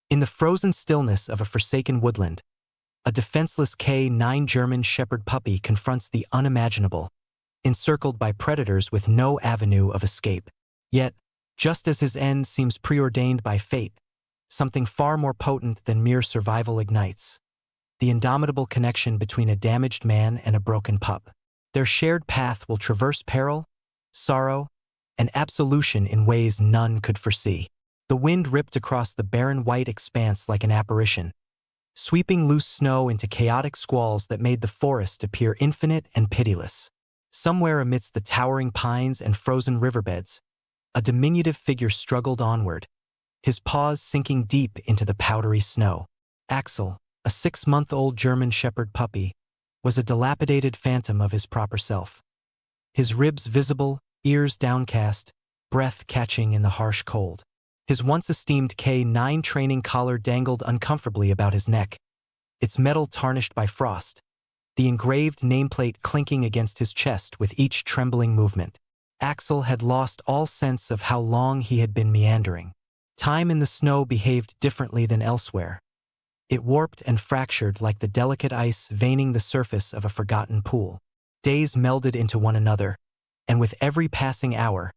In the frozen stillness of a forsaken woodland, a defenseless K9 German Shepherd puppy confronts the unimaginable, encircled by predators with no avenue of escape. Yet, just as his end seems preordained by fate, something far more potent than mere survival ignites: the indomitable connection between a damaged man and a broken pup. Their shared path will traverse peril, sorrow, and absolution in ways none could foresee. The wind ripped across the barren white expanse like an apparition, sweeping loose snow into chaotic squalls that made the forest appear infinite and pitiless. Somewhere amidst the towering pines and frozen riverbeds, a diminutive figure struggled onward, his paws sinking deep into the powdery snow. Axel, a 6-month-old German Shepherd puppy, was a dilapidated phantom of his proper self. His ribs visible, ears downcast, breath catching in the harsh cold. His once esteemed K9 training collar dangled uncomfortably about his neck, its metal tarnished by frost, the engraved nameplate clinking against his chest with each trembling movement. Axel had lost all sense of how long he had been meandering. Time in the snow behaved differently than elsewhere. It warped and fractured like the delicate ice veining the surface of a forgotten pool. Days melded into one another, and with every passing hour,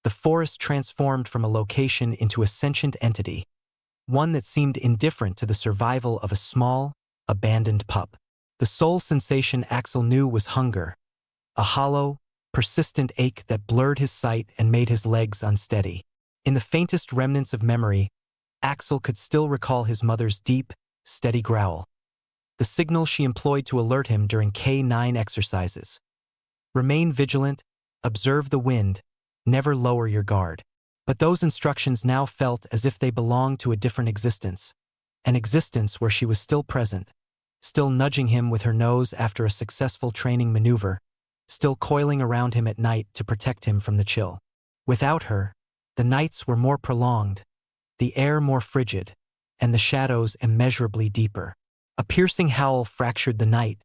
the forest transformed from a location into a sentient entity, one that seemed indifferent to the survival of a small, abandoned pup. The sole sensation Axel knew was hunger, a hollow, persistent ache that blurred his sight and made his legs unsteady. In the faintest remnants of memory, Axel could still recall his mother's deep, steady growl, the signal she employed to alert him during K9 exercises. Remain vigilant, observe the wind, never lower your guard. But those instructions now felt as if they belonged to a different existence, an existence where she was still present, still nudging him with her nose after a successful training maneuver, still coiling around him at night to protect him from the chill. Without her, the nights were more prolonged, the air more frigid, and the shadows immeasurably deeper. A piercing howl fractured the night,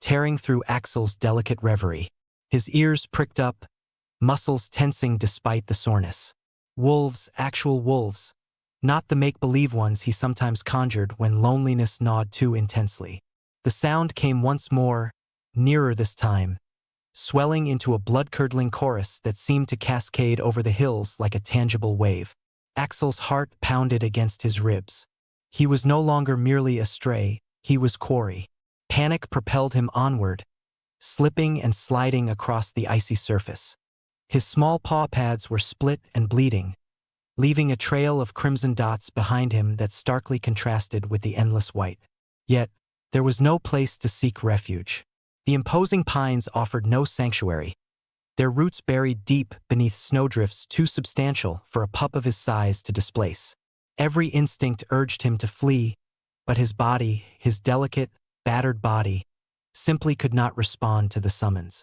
tearing through Axel's delicate reverie. His ears pricked up, muscles tensing despite the soreness. Wolves, actual wolves, not the make-believe ones he sometimes conjured when loneliness gnawed too intensely. The sound came once more, nearer this time, swelling into a blood-curdling chorus that seemed to cascade over the hills like a tangible wave. Axel's heart pounded against his ribs. He was no longer merely a stray, he was quarry. Panic propelled him onward, slipping and sliding across the icy surface. His small paw pads were split and bleeding, leaving a trail of crimson dots behind him that starkly contrasted with the endless white. Yet, there was no place to seek refuge. The imposing pines offered no sanctuary, their roots buried deep beneath snowdrifts too substantial for a pup of his size to displace. Every instinct urged him to flee, but his body, his delicate, battered body, simply could not respond to the summons.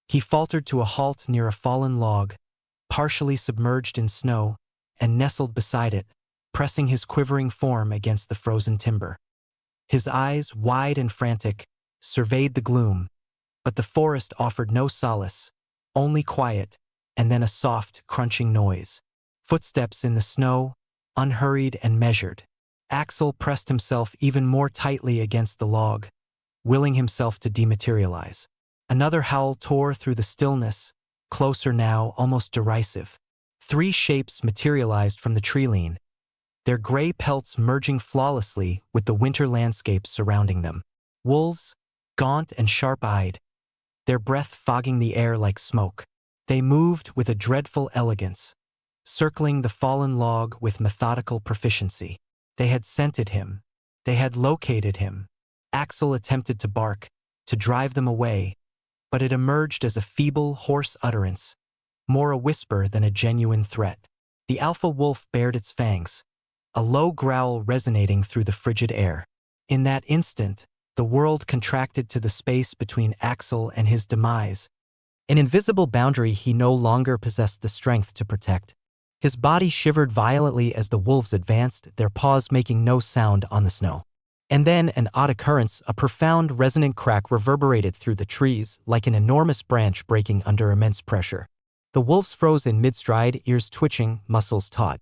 He faltered to a halt near a fallen log, partially submerged in snow, and nestled beside it, pressing his quivering form against the frozen timber. His eyes, wide and frantic, surveyed the gloom, but the forest offered no solace, only quiet, and then a soft, crunching noise. Footsteps in the snow, unhurried and measured. Axel pressed himself even more tightly against the log, willing himself to dematerialize. Another howl tore through the stillness, closer now, almost derisive. 3 shapes materialized from the tree-line, their gray pelts merging flawlessly with the winter landscape surrounding them. Wolves, gaunt and sharp-eyed, their breath fogging the air like smoke. They moved with a dreadful elegance, circling the fallen log with methodical proficiency. They had scented him. They had located him. Axel attempted to bark, to drive them away, but it emerged as a feeble, hoarse utterance, more a whisper than a genuine threat. The alpha wolf bared its fangs, a low growl resonating through the frigid air. In that instant, the world contracted to the space between Axel and his demise, an invisible boundary he no longer possessed the strength to protect. His body shivered violently as the wolves advanced, their paws making no sound on the snow. And then, an odd occurrence, a profound, resonant crack reverberated through the trees, like an enormous branch breaking under immense pressure. The wolves froze in mid-stride, ears twitching, muscles taut.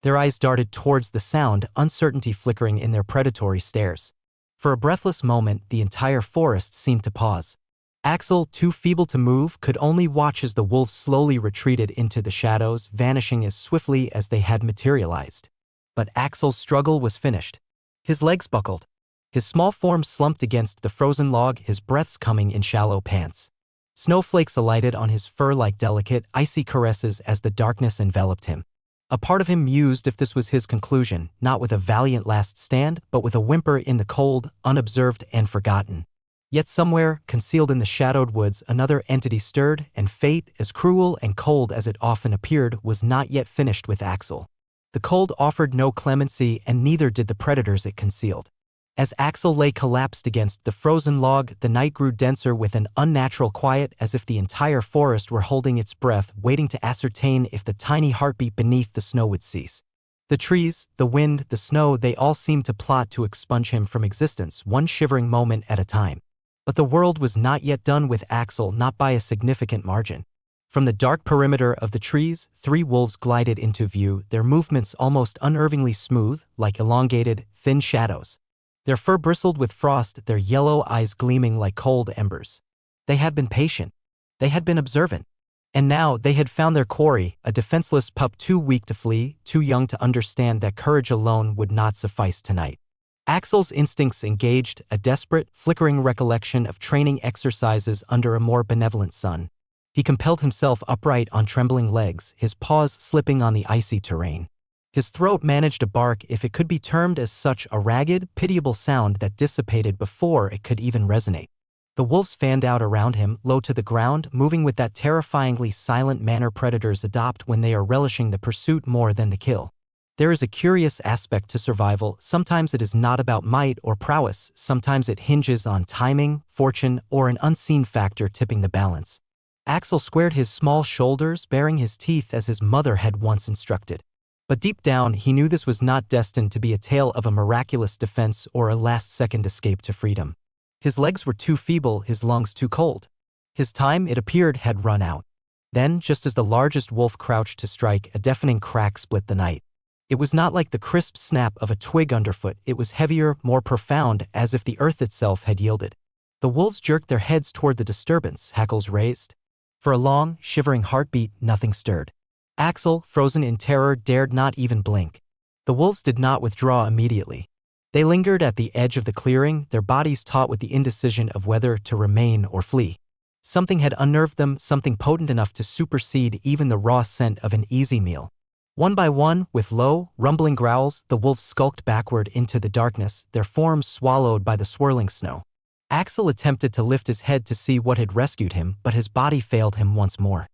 Their eyes darted towards the sound, uncertainty flickering in their predatory stares. For a breathless moment, the entire forest seemed to pause. Axel, too feeble to move, could only watch as the wolves slowly retreated into the shadows, vanishing as swiftly as they had materialized. But Axel's struggle was finished. His legs buckled. His small form slumped against the frozen log, his breaths coming in shallow pants. Snowflakes alighted on his fur like delicate, icy caresses as the darkness enveloped him. A part of him mused if this was his conclusion, not with a valiant last stand, but with a whimper in the cold, unobserved and forgotten. Yet somewhere, concealed in the shadowed woods, another entity stirred, and fate, as cruel and cold as it often appeared, was not yet finished with Axel. The cold offered no clemency, and neither did the predators it concealed. As Axel lay collapsed against the frozen log, the night grew denser with an unnatural quiet, as if the entire forest were holding its breath, waiting to ascertain if the tiny heartbeat beneath the snow would cease. The trees, the wind, the snow, they all seemed to plot to expunge him from existence, one shivering moment at a time. But the world was not yet done with Axel, not by a significant margin. From the dark perimeter of the trees, 3 wolves glided into view, their movements almost unnervingly smooth, like elongated, thin shadows. Their fur bristled with frost, their yellow eyes gleaming like cold embers. They had been patient. They had been observant. And now they had found their quarry, a defenseless pup too weak to flee, too young to understand that courage alone would not suffice tonight. Axel's instincts engaged, a desperate, flickering recollection of training exercises under a more benevolent sun. He compelled himself upright on trembling legs, his paws slipping on the icy terrain. His throat managed a bark, if it could be termed as such, a ragged, pitiable sound that dissipated before it could even resonate. The wolves fanned out around him, low to the ground, moving with that terrifyingly silent manner predators adopt when they are relishing the pursuit more than the kill. There is a curious aspect to survival. Sometimes it is not about might or prowess, sometimes it hinges on timing, fortune, or an unseen factor tipping the balance. Axel squared his small shoulders, baring his teeth as his mother had once instructed. But deep down, he knew this was not destined to be a tale of a miraculous defense or a last-second escape to freedom. His legs were too feeble, his lungs too cold. His time, it appeared, had run out. Then, just as the largest wolf crouched to strike, a deafening crack split the night. It was not like the crisp snap of a twig underfoot, it was heavier, more profound, as if the earth itself had yielded. The wolves jerked their heads toward the disturbance, hackles raised. For a long, shivering heartbeat, nothing stirred. Axel, frozen in terror, dared not even blink. The wolves did not withdraw immediately. They lingered at the edge of the clearing, their bodies taut with the indecision of whether to remain or flee. Something had unnerved them, something potent enough to supersede even the raw scent of an easy meal. One by one, with low, rumbling growls, the wolves skulked backward into the darkness, their forms swallowed by the swirling snow. Axel attempted to lift his head to see what had rescued him, but his body failed him once more.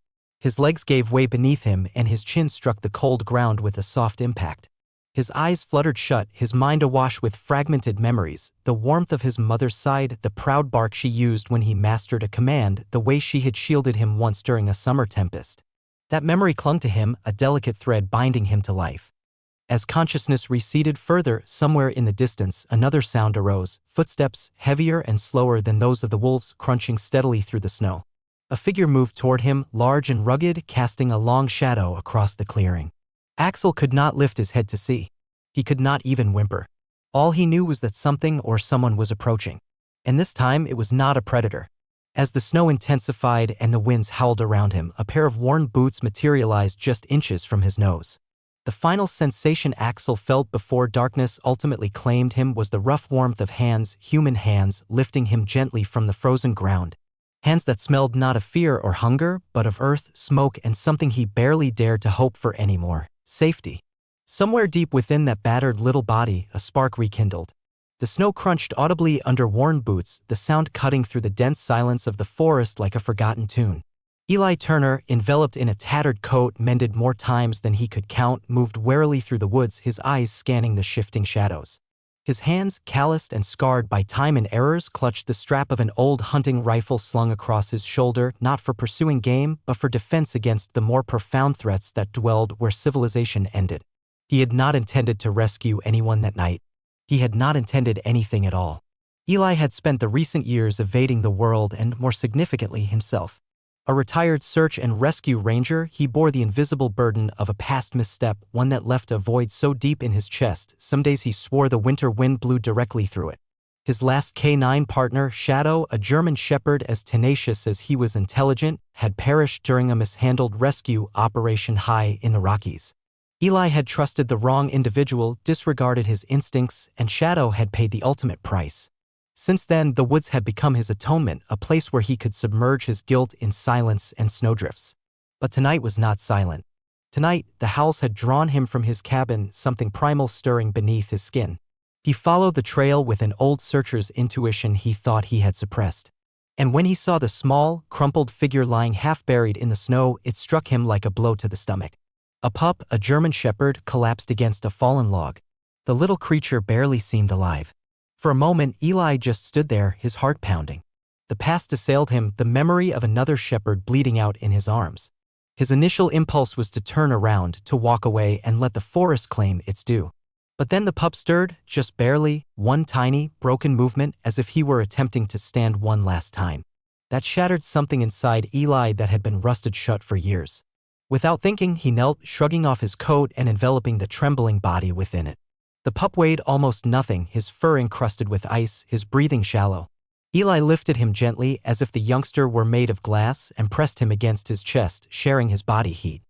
His legs gave way beneath him, and his chin struck the cold ground with a soft impact. His eyes fluttered shut, his mind awash with fragmented memories, the warmth of his mother's side, the proud bark she used when he mastered a command, the way she had shielded him once during a summer tempest. That memory clung to him, a delicate thread binding him to life. As consciousness receded further, somewhere in the distance, another sound arose, footsteps, heavier and slower than those of the wolves, crunching steadily through the snow. A figure moved toward him, large and rugged, casting a long shadow across the clearing. Axel could not lift his head to see. He could not even whimper. All he knew was that something or someone was approaching. And this time it was not a predator. As the snow intensified and the winds howled around him, a pair of worn boots materialized just inches from his nose. The final sensation Axel felt before darkness ultimately claimed him was the rough warmth of hands, human hands, lifting him gently from the frozen ground. Hands that smelled not of fear or hunger, but of earth, smoke, and something he barely dared to hope for anymore: safety. Somewhere deep within that battered little body, a spark rekindled. The snow crunched audibly under worn boots, the sound cutting through the dense silence of the forest like a forgotten tune. Eli Turner, enveloped in a tattered coat mended more times than he could count, moved warily through the woods, his eyes scanning the shifting shadows. His hands, calloused and scarred by time and errors, clutched the strap of an old hunting rifle slung across his shoulder, not for pursuing game, but for defense against the more profound threats that dwelled where civilization ended. He had not intended to rescue anyone that night. He had not intended anything at all. Eli had spent the recent years evading the world and, more significantly, himself. A retired search and rescue ranger, he bore the invisible burden of a past misstep, one that left a void so deep in his chest, some days he swore the winter wind blew directly through it. His last K9 partner, Shadow, a German shepherd as tenacious as he was intelligent, had perished during a mishandled rescue operation high in the Rockies. Eli had trusted the wrong individual, disregarded his instincts, and Shadow had paid the ultimate price. Since then, the woods had become his atonement, a place where he could submerge his guilt in silence and snowdrifts. But tonight was not silent. Tonight, the howls had drawn him from his cabin, something primal stirring beneath his skin. He followed the trail with an old searcher's intuition he thought he had suppressed. And when he saw the small, crumpled figure lying half-buried in the snow, it struck him like a blow to the stomach. A pup, a German shepherd, collapsed against a fallen log. The little creature barely seemed alive. For a moment, Eli just stood there, his heart pounding. The past assailed him, the memory of another shepherd bleeding out in his arms. His initial impulse was to turn around, to walk away and let the forest claim its due. But then the pup stirred, just barely, one tiny, broken movement as if he were attempting to stand one last time. That shattered something inside Eli that had been rusted shut for years. Without thinking, he knelt, shrugging off his coat and enveloping the trembling body within it. The pup weighed almost nothing, his fur encrusted with ice, his breathing shallow. Eli lifted him gently as if the youngster were made of glass and pressed him against his chest, sharing his body heat.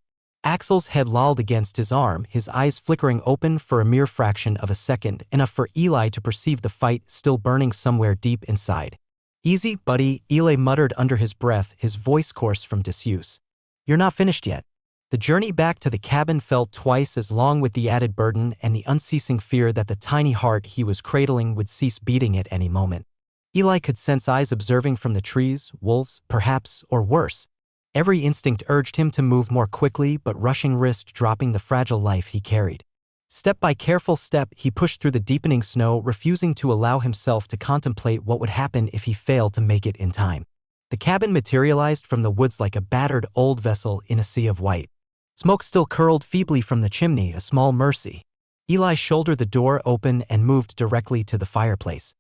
Axel's head lolled against his arm, his eyes flickering open for a mere fraction of a second, enough for Eli to perceive the fight still burning somewhere deep inside. "Easy, buddy," Eli muttered under his breath, his voice coarse from disuse. "You're not finished yet." The journey back to the cabin felt twice as long with the added burden and the unceasing fear that the tiny heart he was cradling would cease beating at any moment. Eli could sense eyes observing from the trees, wolves, perhaps, or worse. Every instinct urged him to move more quickly, but rushing risked dropping the fragile life he carried. Step by careful step, he pushed through the deepening snow, refusing to allow himself to contemplate what would happen if he failed to make it in time. The cabin materialized from the woods like a battered old vessel in a sea of white. Smoke still curled feebly from the chimney, a small mercy. Eli shouldered the door open and moved directly to the fireplace,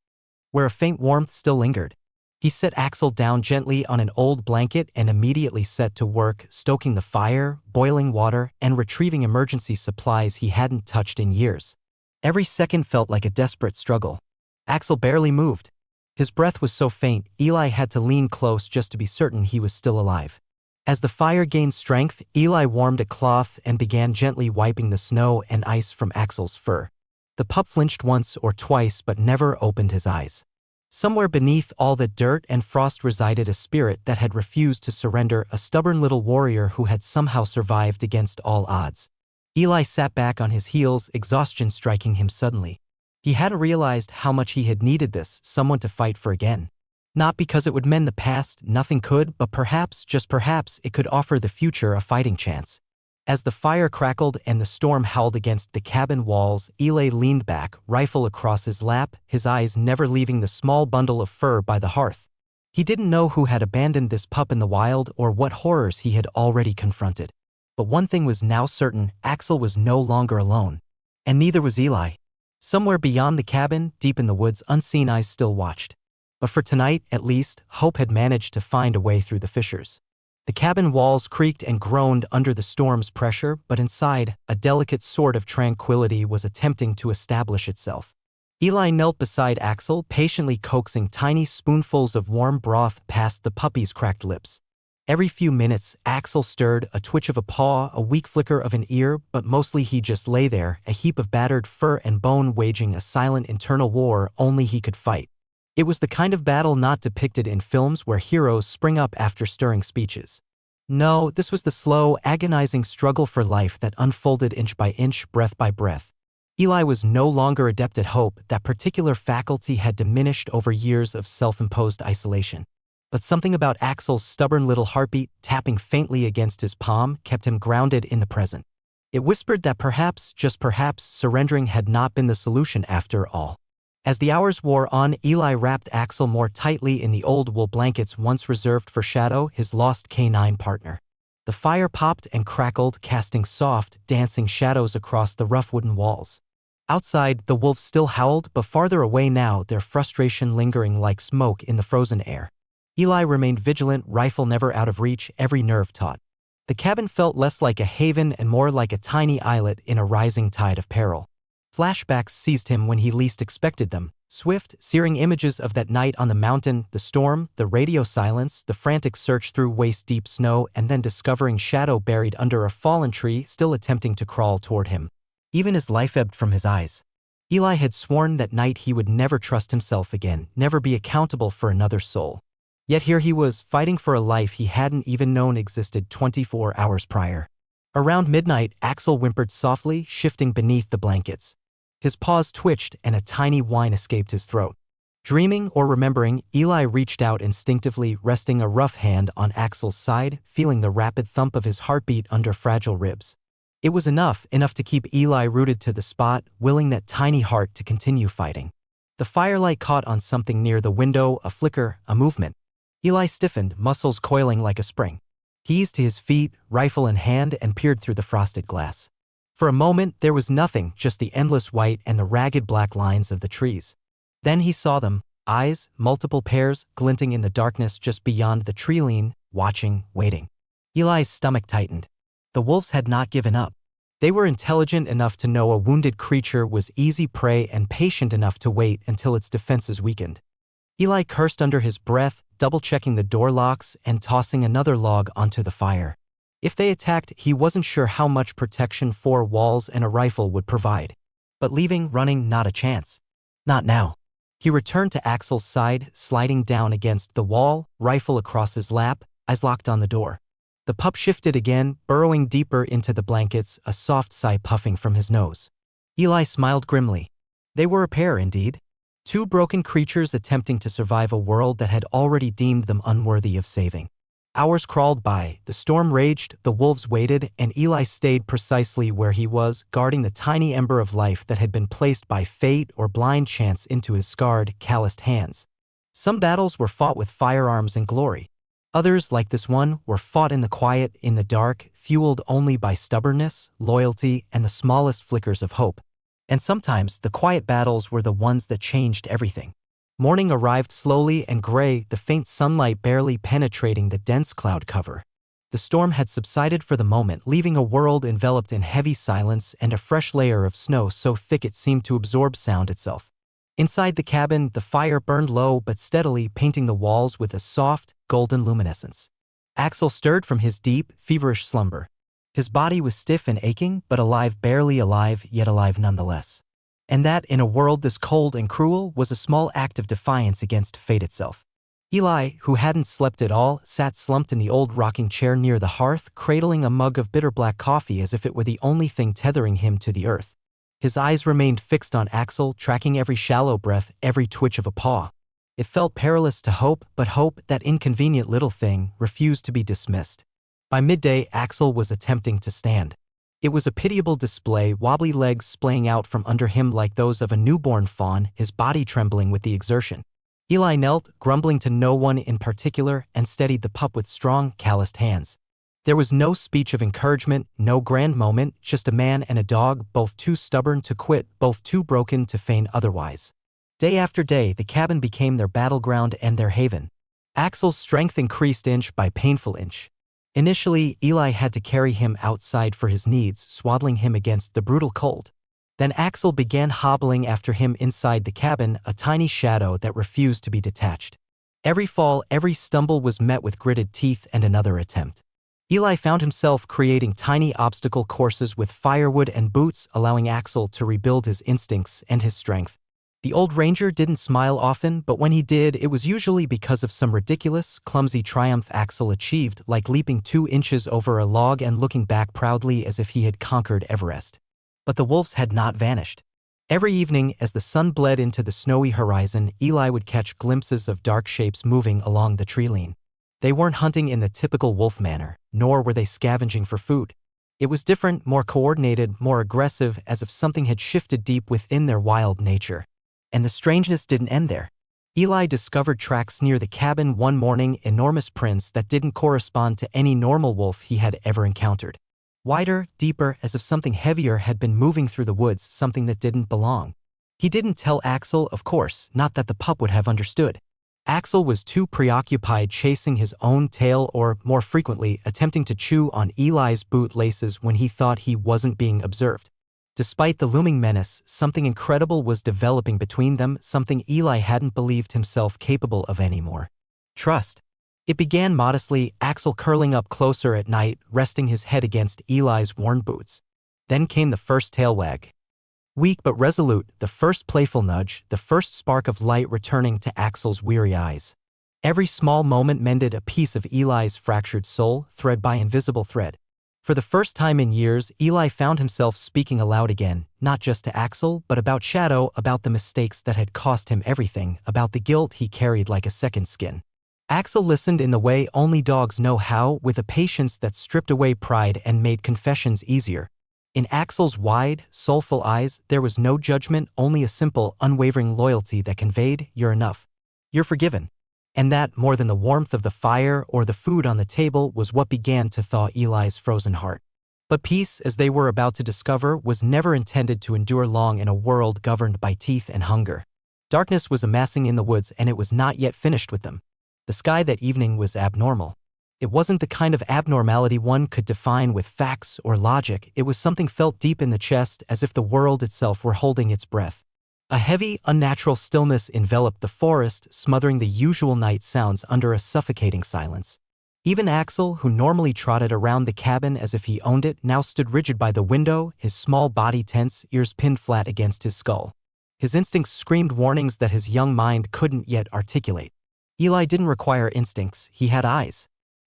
where a faint warmth still lingered. He set Axel down gently on an old blanket and immediately set to work, stoking the fire, boiling water, and retrieving emergency supplies he hadn't touched in years. Every second felt like a desperate struggle. Axel barely moved. His breath was so faint, Eli had to lean close just to be certain he was still alive. As the fire gained strength, Eli warmed a cloth and began gently wiping the snow and ice from Axel's fur. The pup flinched once or twice but never opened his eyes. Somewhere beneath all the dirt and frost resided a spirit that had refused to surrender, a stubborn little warrior who had somehow survived against all odds. Eli sat back on his heels, exhaustion striking him suddenly. He hadn't realized how much he had needed this, someone to fight for again. Not because it would mend the past, nothing could, but perhaps, just perhaps, it could offer the future a fighting chance. As the fire crackled and the storm howled against the cabin walls, Eli leaned back, rifle across his lap, his eyes never leaving the small bundle of fur by the hearth. He didn't know who had abandoned this pup in the wild or what horrors he had already confronted. But one thing was now certain, Axel was no longer alone. And neither was Eli. Somewhere beyond the cabin, deep in the woods, unseen eyes still watched. But for tonight, at least, hope had managed to find a way through the fissures. The cabin walls creaked and groaned under the storm's pressure, but inside, a delicate sort of tranquility was attempting to establish itself. Eli knelt beside Axel, patiently coaxing tiny spoonfuls of warm broth past the puppy's cracked lips. Every few minutes, Axel stirred, a twitch of a paw, a weak flicker of an ear, but mostly he just lay there, a heap of battered fur and bone waging a silent internal war only he could fight. It was the kind of battle not depicted in films where heroes spring up after stirring speeches. No, this was the slow, agonizing struggle for life that unfolded inch by inch, breath by breath. Eli was no longer adept at hope, that particular faculty had diminished over years of self-imposed isolation. But something about Axel's stubborn little heartbeat, tapping faintly against his palm, kept him grounded in the present. It whispered that perhaps, just perhaps, surrendering had not been the solution after all. As the hours wore on, Eli wrapped Axel more tightly in the old wool blankets once reserved for Shadow, his lost K9 partner. The fire popped and crackled, casting soft, dancing shadows across the rough wooden walls. Outside, the wolves still howled, but farther away now, their frustration lingering like smoke in the frozen air. Eli remained vigilant, rifle never out of reach, every nerve taut. The cabin felt less like a haven and more like a tiny islet in a rising tide of peril. Flashbacks seized him when he least expected them. Swift, searing images of that night on the mountain, the storm, the radio silence, the frantic search through waist-deep snow, and then discovering Shadow buried under a fallen tree, still attempting to crawl toward him. Even as life ebbed from his eyes. Eli had sworn that night he would never trust himself again, never be accountable for another soul. Yet here he was, fighting for a life he hadn't even known existed 24 hours prior. Around midnight, Axel whimpered softly, shifting beneath the blankets. His paws twitched and a tiny whine escaped his throat. Dreaming or remembering, Eli reached out instinctively, resting a rough hand on Axel's side, feeling the rapid thump of his heartbeat under fragile ribs. It was enough to keep Eli rooted to the spot, willing that tiny heart to continue fighting. The firelight caught on something near the window, a flicker, a movement. Eli stiffened, muscles coiling like a spring. He eased to his feet, rifle in hand, and peered through the frosted glass. For a moment, there was nothing, just the endless white and the ragged black lines of the trees. Then he saw them, eyes, multiple pairs, glinting in the darkness just beyond the tree-line, watching, waiting. Eli's stomach tightened. The wolves had not given up. They were intelligent enough to know a wounded creature was easy prey and patient enough to wait until its defenses weakened. Eli cursed under his breath, double-checking the door locks and tossing another log onto the fire. If they attacked, he wasn't sure how much protection 4 walls and a rifle would provide. But leaving, running, not a chance. Not now. He returned to Axel's side, sliding down against the wall, rifle across his lap, eyes locked on the door. The pup shifted again, burrowing deeper into the blankets, a soft sigh puffing from his nose. Eli smiled grimly. They were a pair indeed. 2 broken creatures attempting to survive a world that had already deemed them unworthy of saving. Hours crawled by, the storm raged, the wolves waited, and Eli stayed precisely where he was, guarding the tiny ember of life that had been placed by fate or blind chance into his scarred, calloused hands. Some battles were fought with firearms and glory. Others, like this one, were fought in the quiet, in the dark, fueled only by stubbornness, loyalty, and the smallest flickers of hope. And sometimes, the quiet battles were the ones that changed everything. Morning arrived slowly and gray, the faint sunlight barely penetrating the dense cloud cover. The storm had subsided for the moment, leaving a world enveloped in heavy silence and a fresh layer of snow so thick it seemed to absorb sound itself. Inside the cabin, the fire burned low but steadily, painting the walls with a soft, golden luminescence. Axel stirred from his deep, feverish slumber. His body was stiff and aching, but alive, barely alive, yet alive nonetheless. And that, in a world this cold and cruel, was a small act of defiance against fate itself. Eli, who hadn't slept at all, sat slumped in the old rocking chair near the hearth, cradling a mug of bitter black coffee as if it were the only thing tethering him to the earth. His eyes remained fixed on Axel, tracking every shallow breath, every twitch of a paw. It felt perilous to hope, but hope, that inconvenient little thing, refused to be dismissed. By midday, Axel was attempting to stand. It was a pitiable display, wobbly legs splaying out from under him like those of a newborn fawn, his body trembling with the exertion. Eli knelt, grumbling to no one in particular, and steadied the pup with strong, calloused hands. There was no speech of encouragement, no grand moment, just a man and a dog, both too stubborn to quit, both too broken to feign otherwise. Day after day, the cabin became their battleground and their haven. Axel's strength increased inch by painful inch. Initially, Eli had to carry him outside for his needs, swaddling him against the brutal cold. Then Axel began hobbling after him inside the cabin, a tiny shadow that refused to be detached. Every fall, every stumble was met with gritted teeth and another attempt. Eli found himself creating tiny obstacle courses with firewood and boots, allowing Axel to rebuild his instincts and his strength. The old ranger didn't smile often, but when he did, it was usually because of some ridiculous, clumsy triumph Axel achieved, like leaping 2 inches over a log and looking back proudly as if he had conquered Everest. But the wolves had not vanished. Every evening, as the sun bled into the snowy horizon, Eli would catch glimpses of dark shapes moving along the tree-line. They weren't hunting in the typical wolf manner, nor were they scavenging for food. It was different, more coordinated, more aggressive, as if something had shifted deep within their wild nature. And the strangeness didn't end there. Eli discovered tracks near the cabin one morning, enormous prints that didn't correspond to any normal wolf he had ever encountered. Wider, deeper, as if something heavier had been moving through the woods, something that didn't belong. He didn't tell Axel, of course, not that the pup would have understood. Axel was too preoccupied chasing his own tail or, more frequently, attempting to chew on Eli's boot laces when he thought he wasn't being observed. Despite the looming menace, something incredible was developing between them, something Eli hadn't believed himself capable of anymore. Trust. It began modestly, Axel curling up closer at night, resting his head against Eli's worn boots. Then came the first tail wag. Weak but resolute, the first playful nudge, the first spark of light returning to Axel's weary eyes. Every small moment mended a piece of Eli's fractured soul, thread by invisible thread. For the first time in years, Eli found himself speaking aloud again, not just to Axel, but about Shadow, about the mistakes that had cost him everything, about the guilt he carried like a second skin. Axel listened in the way only dogs know how, with a patience that stripped away pride and made confessions easier. In Axel's wide, soulful eyes, there was no judgment, only a simple, unwavering loyalty that conveyed, "You're enough. You're forgiven." And that, more than the warmth of the fire or the food on the table, was what began to thaw Eli's frozen heart. But peace, as they were about to discover, was never intended to endure long in a world governed by teeth and hunger. Darkness was amassing in the woods, and it was not yet finished with them. The sky that evening was abnormal. It wasn't the kind of abnormality one could define with facts or logic. It was something felt deep in the chest, as if the world itself were holding its breath. A heavy, unnatural stillness enveloped the forest, smothering the usual night sounds under a suffocating silence. Even Axel, who normally trotted around the cabin as if he owned it, now stood rigid by the window, his small body tense, ears pinned flat against his skull. His instincts screamed warnings that his young mind couldn't yet articulate. Eli didn't require instincts, he had eyes.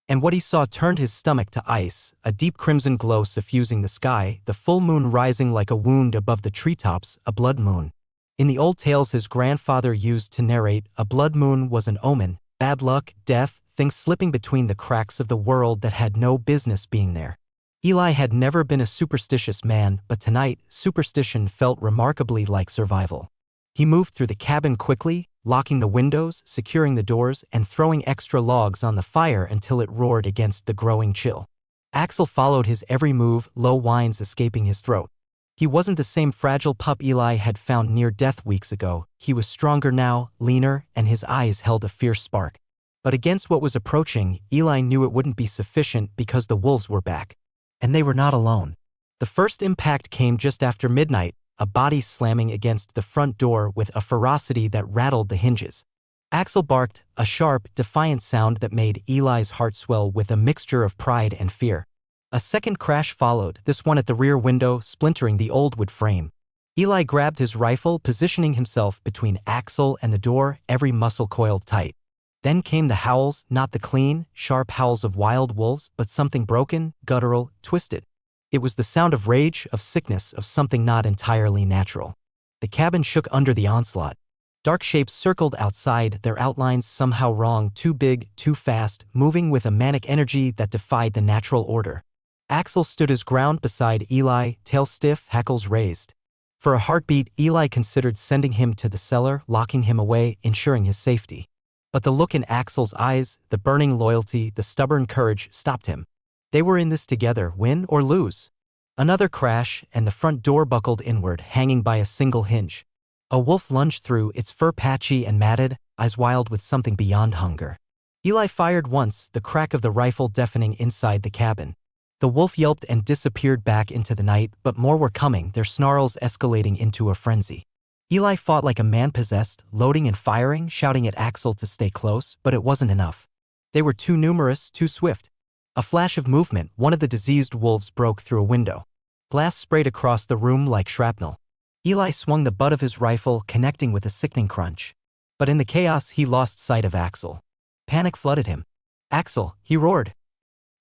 And what he saw turned his stomach to ice, a deep crimson glow suffusing the sky, the full moon rising like a wound above the treetops, a blood moon. In the old tales his grandfather used to narrate, a blood moon was an omen, bad luck, death, things slipping between the cracks of the world that had no business being there. Eli had never been a superstitious man, but tonight, superstition felt remarkably like survival. He moved through the cabin quickly, locking the windows, securing the doors, and throwing extra logs on the fire until it roared against the growing chill. Axel followed his every move, low whines escaping his throat. He wasn't the same fragile pup Eli had found near death weeks ago. He was stronger now, leaner, and his eyes held a fierce spark. But against what was approaching, Eli knew it wouldn't be sufficient because the wolves were back. And they were not alone. The first impact came just after midnight, a body slamming against the front door with a ferocity that rattled the hinges. Axel barked, a sharp, defiant sound that made Eli's heart swell with a mixture of pride and fear. A second crash followed, this one at the rear window, splintering the old wood frame. Eli grabbed his rifle, positioning himself between Axel and the door, every muscle coiled tight. Then came the howls, not the clean, sharp howls of wild wolves, but something broken, guttural, twisted. It was the sound of rage, of sickness, of something not entirely natural. The cabin shook under the onslaught. Dark shapes circled outside, their outlines somehow wrong, too big, too fast, moving with a manic energy that defied the natural order. Axel stood his ground beside Eli, tail stiff, hackles raised. For a heartbeat, Eli considered sending him to the cellar, locking him away, ensuring his safety. But the look in Axel's eyes, the burning loyalty, the stubborn courage, stopped him. They were in this together, win or lose. Another crash, and the front door buckled inward, hanging by a single hinge. A wolf lunged through, its fur patchy and matted, eyes wild with something beyond hunger. Eli fired once, the crack of the rifle deafening inside the cabin. The wolf yelped and disappeared back into the night, but more were coming, their snarls escalating into a frenzy. Eli fought like a man possessed, loading and firing, shouting at Axel to stay close, but it wasn't enough. They were too numerous, too swift. A flash of movement, one of the diseased wolves broke through a window. Glass sprayed across the room like shrapnel. Eli swung the butt of his rifle, connecting with a sickening crunch. But in the chaos, he lost sight of Axel. Panic flooded him. "Axel," he roared,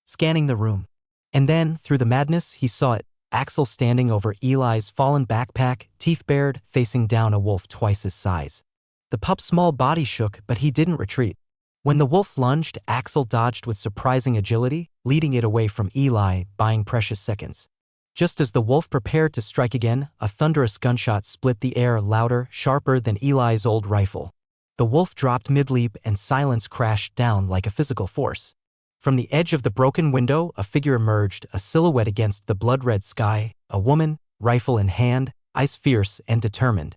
scanning the room. And then, through the madness, he saw it, Axel standing over Eli's fallen backpack, teeth bared, facing down a wolf twice his size. The pup's small body shook, but he didn't retreat. When the wolf lunged, Axel dodged with surprising agility, leading it away from Eli, buying precious seconds. Just as the wolf prepared to strike again, a thunderous gunshot split the air, louder, sharper than Eli's old rifle. The wolf dropped mid-leap and silence crashed down like a physical force. From the edge of the broken window, a figure emerged, a silhouette against the blood-red sky, a woman, rifle in hand, eyes fierce and determined.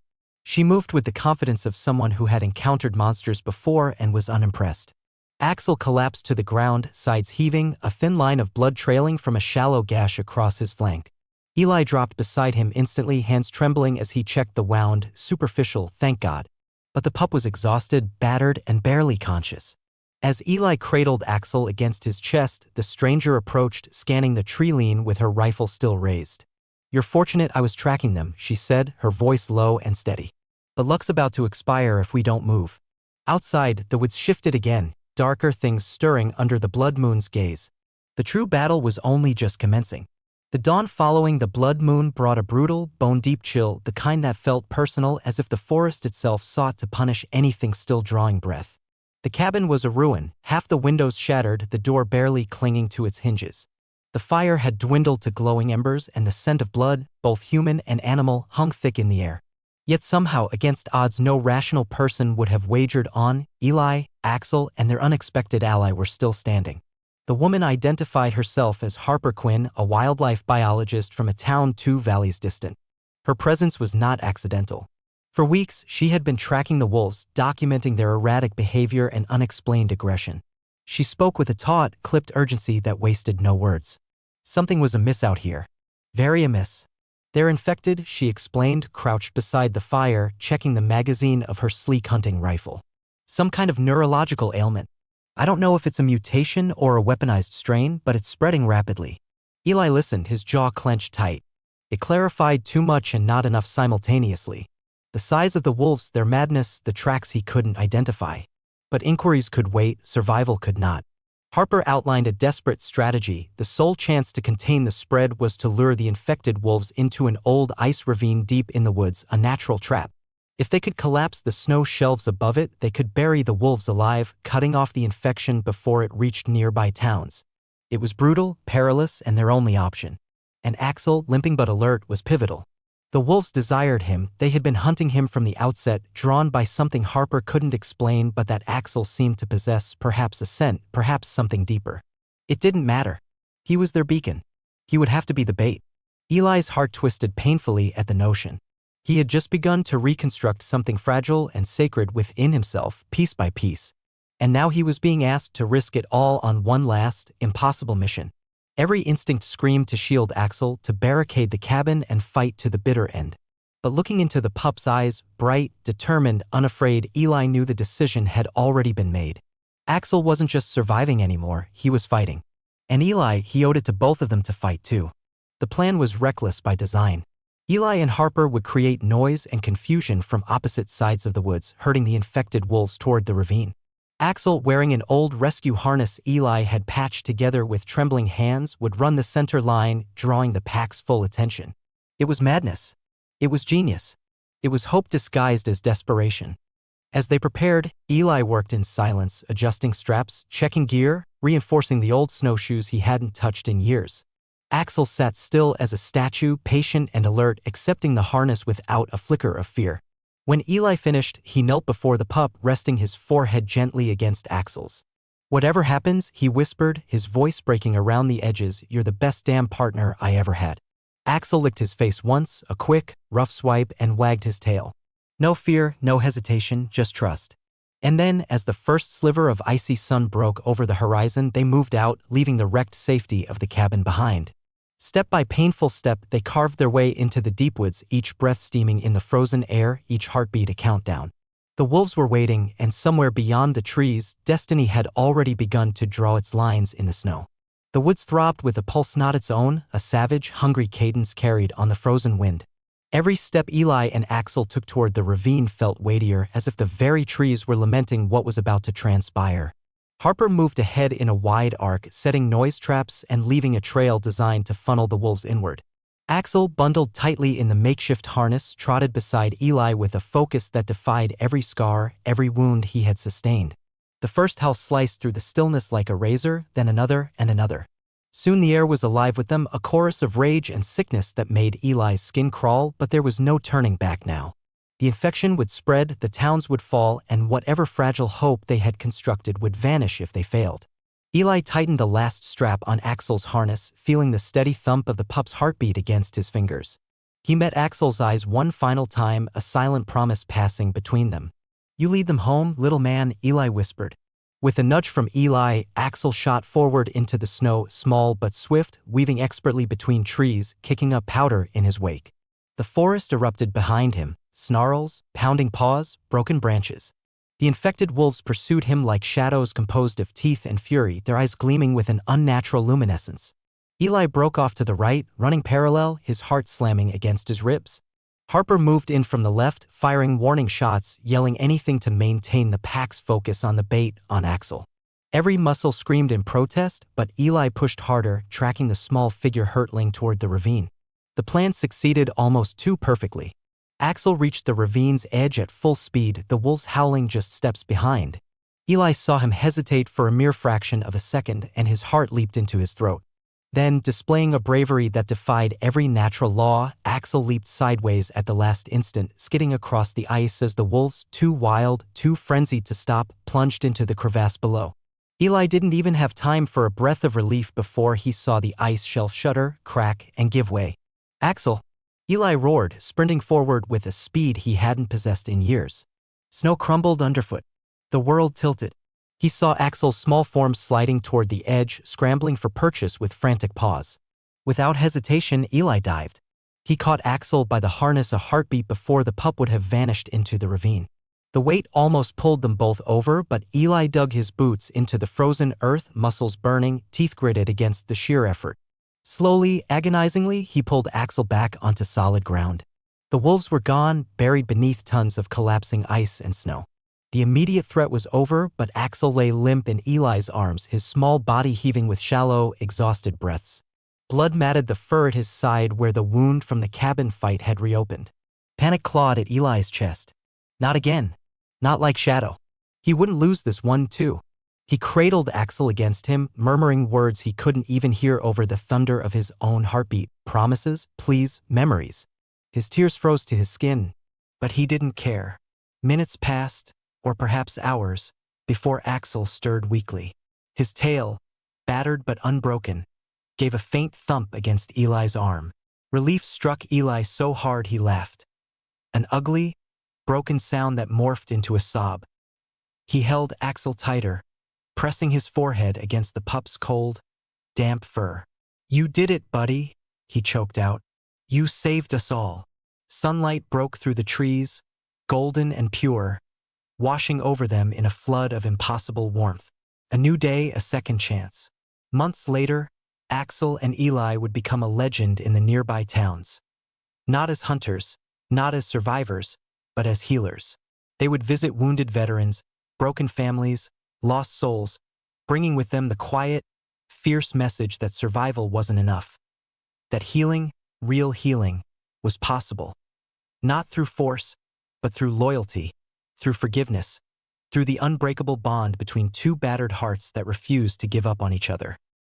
She moved with the confidence of someone who had encountered monsters before and was unimpressed. Axel collapsed to the ground, sides heaving, a thin line of blood trailing from a shallow gash across his flank. Eli dropped beside him instantly, hands trembling as he checked the wound, superficial, thank God. But the pup was exhausted, battered, and barely conscious. As Eli cradled Axel against his chest, the stranger approached, scanning the tree line with her rifle still raised. "You're fortunate I was tracking them," she said, her voice low and steady. "But luck's about to expire if we don't move." Outside, the woods shifted again, darker things stirring under the blood moon's gaze. The true battle was only just commencing. The dawn following the blood moon brought a brutal, bone-deep chill, the kind that felt personal, as if the forest itself sought to punish anything still drawing breath. The cabin was a ruin, half the windows shattered, the door barely clinging to its hinges. The fire had dwindled to glowing embers, and the scent of blood, both human and animal, hung thick in the air. Yet somehow, against odds no rational person would have wagered on, Eli, Axel, and their unexpected ally were still standing. The woman identified herself as Harper Quinn, a wildlife biologist from a town 2 valleys distant. Her presence was not accidental. For weeks, she had been tracking the wolves, documenting their erratic behavior and unexplained aggression. She spoke with a taut, clipped urgency that wasted no words. Something was amiss out here. Very amiss. "They're infected," she explained, crouched beside the fire, checking the magazine of her sleek hunting rifle. "Some kind of neurological ailment. I don't know if it's a mutation or a weaponized strain, but it's spreading rapidly." Eli listened, his jaw clenched tight. It clarified too much and not enough simultaneously. The size of the wolves, their madness, the tracks he couldn't identify. But inquiries could wait, survival could not. Harper outlined a desperate strategy. The sole chance to contain the spread was to lure the infected wolves into an old ice ravine deep in the woods, a natural trap. If they could collapse the snow shelves above it, they could bury the wolves alive, cutting off the infection before it reached nearby towns. It was brutal, perilous, and their only option. And Axel, limping but alert, was pivotal. The wolves desired him, they had been hunting him from the outset, drawn by something Harper couldn't explain but that Axel seemed to possess, perhaps a scent, perhaps something deeper. It didn't matter. He was their beacon. He would have to be the bait. Eli's heart twisted painfully at the notion. He had just begun to reconstruct something fragile and sacred within himself, piece by piece. And now he was being asked to risk it all on one last, impossible mission. Every instinct screamed to shield Axel, to barricade the cabin and fight to the bitter end. But looking into the pup's eyes, bright, determined, unafraid, Eli knew the decision had already been made. Axel wasn't just surviving anymore, he was fighting. And Eli, he owed it to both of them to fight too. The plan was reckless by design. Eli and Harper would create noise and confusion from opposite sides of the woods, herding the infected wolves toward the ravine. Axel, wearing an old rescue harness Eli had patched together with trembling hands, would run the center line, drawing the pack's full attention. It was madness. It was genius. It was hope disguised as desperation. As they prepared, Eli worked in silence, adjusting straps, checking gear, reinforcing the old snowshoes he hadn't touched in years. Axel sat still as a statue, patient and alert, accepting the harness without a flicker of fear. When Eli finished, he knelt before the pup, resting his forehead gently against Axel's. "Whatever happens," he whispered, his voice breaking around the edges, "you're the best damn partner I ever had." Axel licked his face once, a quick, rough swipe, and wagged his tail. No fear, no hesitation, just trust. And then, as the first sliver of icy sun broke over the horizon, they moved out, leaving the wrecked safety of the cabin behind. Step by painful step, they carved their way into the deep woods, each breath steaming in the frozen air, each heartbeat a countdown. The wolves were waiting, and somewhere beyond the trees, destiny had already begun to draw its lines in the snow. The woods throbbed with a pulse not its own, a savage, hungry cadence carried on the frozen wind. Every step Eli and Axel took toward the ravine felt weightier, as if the very trees were lamenting what was about to transpire. Harper moved ahead in a wide arc, setting noise traps and leaving a trail designed to funnel the wolves inward. Axel, bundled tightly in the makeshift harness, trotted beside Eli with a focus that defied every scar, every wound he had sustained. The first howl sliced through the stillness like a razor, then another and another. Soon the air was alive with them, a chorus of rage and sickness that made Eli's skin crawl, but there was no turning back now. The infection would spread, the towns would fall, and whatever fragile hope they had constructed would vanish if they failed. Eli tightened the last strap on Axel's harness, feeling the steady thump of the pup's heartbeat against his fingers. He met Axel's eyes one final time, a silent promise passing between them. "You lead them home, little man," Eli whispered. With a nudge from Eli, Axel shot forward into the snow, small but swift, weaving expertly between trees, kicking up powder in his wake. The forest erupted behind him, snarls, pounding paws, broken branches. The infected wolves pursued him like shadows composed of teeth and fury, their eyes gleaming with an unnatural luminescence. Eli broke off to the right, running parallel, his heart slamming against his ribs. Harper moved in from the left, firing warning shots, yelling anything to maintain the pack's focus on the bait, on Axel. Every muscle screamed in protest, but Eli pushed harder, tracking the small figure hurtling toward the ravine. The plan succeeded almost too perfectly. Axel reached the ravine's edge at full speed, the wolves howling just steps behind. Eli saw him hesitate for a mere fraction of a second, and his heart leaped into his throat. Then, displaying a bravery that defied every natural law, Axel leaped sideways at the last instant, skidding across the ice as the wolves, too wild, too frenzied to stop, plunged into the crevasse below. Eli didn't even have time for a breath of relief before he saw the ice shelf shudder, crack, and give way. "Axel!" Eli roared, sprinting forward with a speed he hadn't possessed in years. Snow crumbled underfoot. The world tilted. He saw Axel's small form sliding toward the edge, scrambling for purchase with frantic paws. Without hesitation, Eli dived. He caught Axel by the harness a heartbeat before the pup would have vanished into the ravine. The weight almost pulled them both over, but Eli dug his boots into the frozen earth, muscles burning, teeth gritted against the sheer effort. Slowly, agonizingly, he pulled Axel back onto solid ground. The wolves were gone, buried beneath tons of collapsing ice and snow. The immediate threat was over, but Axel lay limp in Eli's arms, his small body heaving with shallow, exhausted breaths. Blood matted the fur at his side where the wound from the cabin fight had reopened. Panic clawed at Eli's chest. Not again. Not like Shadow. He wouldn't lose this one too. He cradled Axel against him, murmuring words he couldn't even hear over the thunder of his own heartbeat. Promises, pleas, memories. His tears froze to his skin, but he didn't care. Minutes passed, or perhaps hours, before Axel stirred weakly. His tail, battered but unbroken, gave a faint thump against Eli's arm. Relief struck Eli so hard he laughed. An ugly, broken sound that morphed into a sob. He held Axel tighter, pressing his forehead against the pup's cold, damp fur. "You did it, buddy," he choked out. "You saved us all." Sunlight broke through the trees, golden and pure, washing over them in a flood of impossible warmth. A new day, a second chance. Months later, Axel and Eli would become a legend in the nearby towns. Not as hunters, not as survivors, but as healers. They would visit wounded veterans, broken families, lost souls, bringing with them the quiet, fierce message that survival wasn't enough. That healing, real healing, was possible. Not through force, but through loyalty, through forgiveness, through the unbreakable bond between two battered hearts that refused to give up on each other.